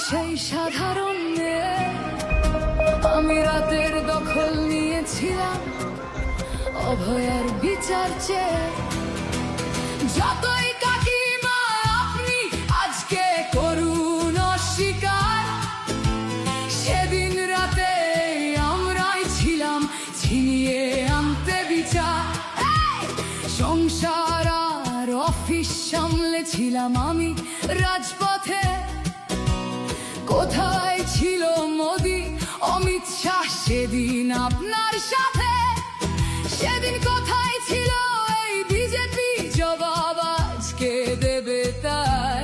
সেই সাধারণ মেয়ে, আমি রাতের দখল নিয়েছিলাম অভয়ার বিচার চেয়ে। যতই কাকিমা আপনি আজকে করুন অস্বীকার, সেদিন রাতে আমরাই ছিলাম ছিনিয়ে আনতে বিচার। সংসার আর অফিস সামলেছিলাম আমি রাজপথে। কোথায় ছিল মোদি অমিত শাহ সেদিন আপনার সাথে? সেদিন কোথায় ছিল এই বিজেপি? জবাব আজকে দেবে তার।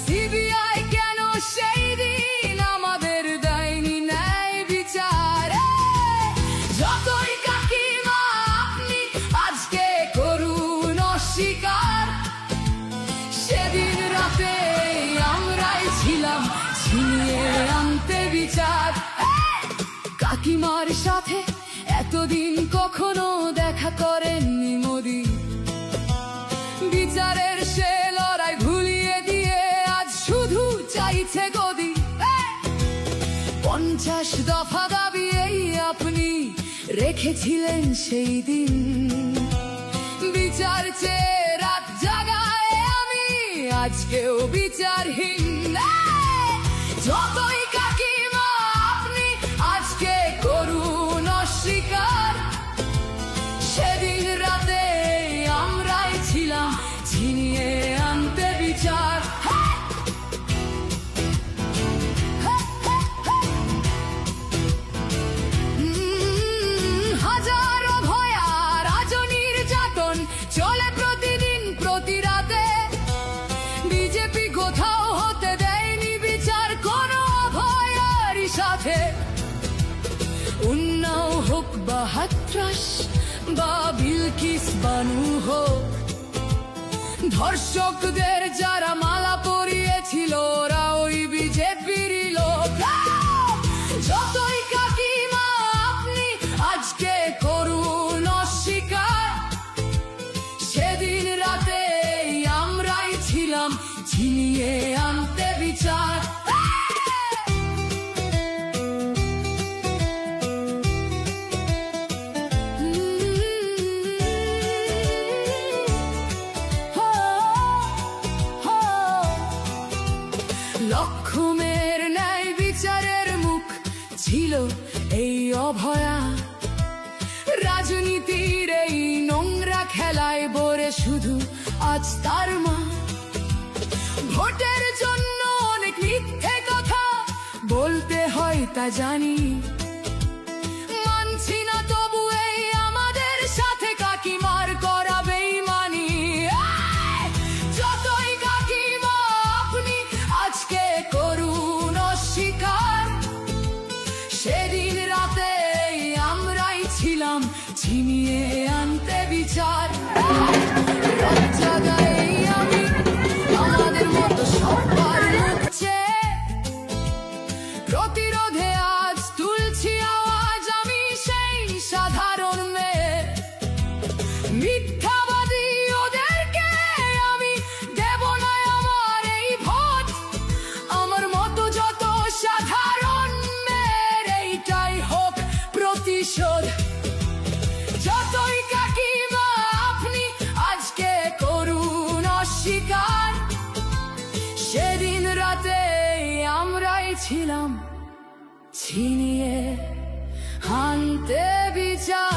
সিবিআই কেন সেই দিন আমাদের দেয়নি ন্যায় বিচার? যতই কাকিমা আপনি আজকে করুন অস্বীকার, সেদিন রাতে আমরাই ছিলাম ছিনিয়ে আনতে বিচার। কাকিমার সাথে এতদিন কখনো দেখা করেননি মোদি, বিচারের সে লড়াই ভুলিয়ে দিয়ে আজ শুধু চাইছে গদি। 50 দফা দাবি এই আপনি রেখেছিলেন সেই দিন, বিচার চেয়ে রাত জাগায় আমি আজকেও বিচারহীন। যতই কাকিমা আপনি আজকে করুন অস্বীকার, সেদিন রাতে আমরাই ছিলাম ছিনিয়ে আনতে বিচার। হাজারো ভয়া রাজনীর যাতন চলে প্রতিদিন প্রতি রাতে। বিজেপি কোথাও হতে দেয়নি বিচার কোনো অভয়ারই সাথে। উন্নাও হোক বা হাতরাস বা বিলকিস বানু হোক, ধর্ষকদের যারা মালা পরিয়েছিল ওরা ওই বিজেপিরই লোক। যতই কাকিমা আপনি আজকে করুন অস্বীকার, সেদিন রাতে আমরাই ছিলাম ছিনিয়ে আনতে বিচার। লক্ষ্মণের ন্যায় বিচারের মুখ ছিল এই অভয়া। রাজনীতির এই নোংরা খেলায় বরে শুধু আজ তার মা। ভোটের জন্য অনেক মিথ্যে কথা বলতে হয় তা জানি, মানছি না তবু এই আমাদের সাথে কাকিমার করা বেইমানি। যতই কাকিমা আপনি আজকে করুন অস্বীকার, সেদিন রাতে আমরাই ছিলাম ছিনিয়ে আনতে বিচার। আমি আমাদের মতো সবার মুখছে প্রতিরোধে আজ তুলছি আওয়াজ আমি সেই সাধারণ মেয়ে। মিথ্যাবাদী ওদেরকে আমি দেব না আমার এই ভোট। আমার মতো যত সাধারণ মেয়ের এইটাই হোক প্রতিশোধ। যতই কাকিমা আপনি আজকে করুন অস্বীকার, সেদিন রাতে আমরাই ছিলাম ছিনিয়ে আনতে বিচার।